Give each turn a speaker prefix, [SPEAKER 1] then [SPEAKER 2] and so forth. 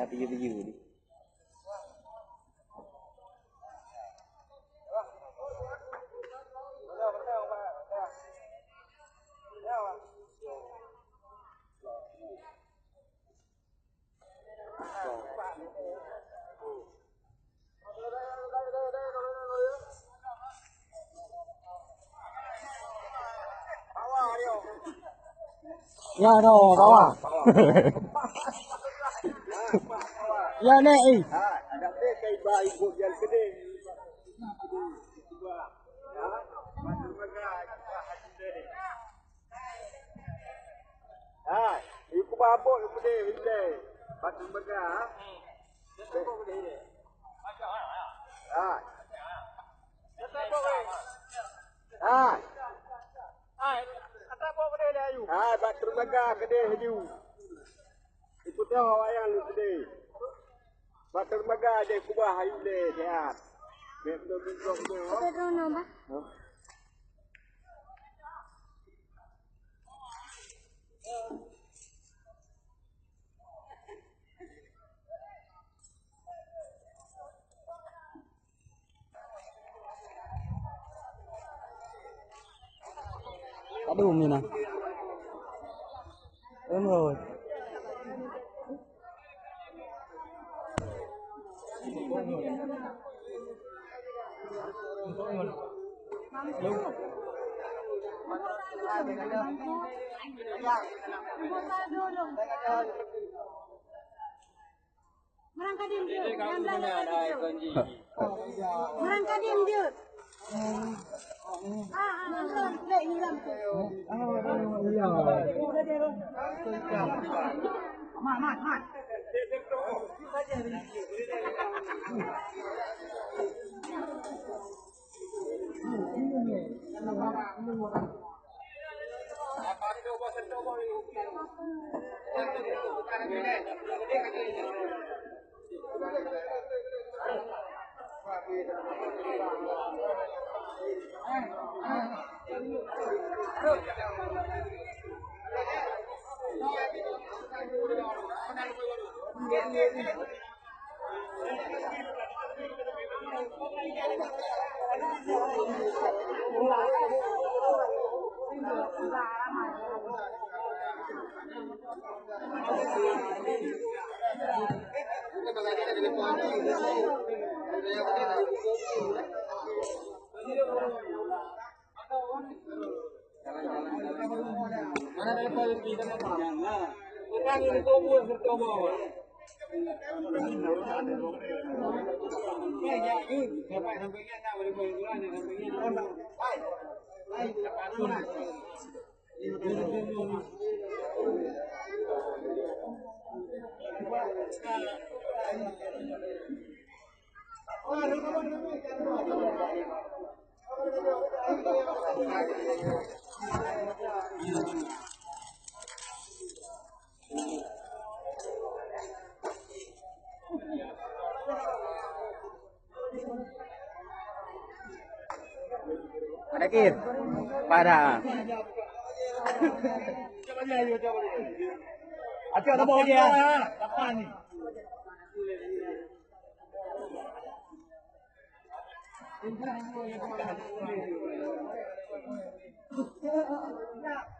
[SPEAKER 1] Biu-biu ni. Ya no, bawah. Ya naik.
[SPEAKER 2] Ada kai bayi buat jalan gede. Iku babok iku deh, hinde. Batu megah. Batu megah gede haju. Iku tahu wayang gede. Batu megah deh kubah hinde sehat.
[SPEAKER 3] Pedro nombah.
[SPEAKER 1] Aduh mina. Rồi.
[SPEAKER 3] Merangkadim dia. Merangkadim dia. Hilang tu. Mat.
[SPEAKER 2] Mana ada polis kita nak jangan. Orang ini kubur bertobo. Ya ya, yun. Sampai sampingnya nak boleh berjalan sampingnya. Hai.
[SPEAKER 1] Ada kir. Pada.
[SPEAKER 2] Acho ada bawa dia. Kapan ni? Ya.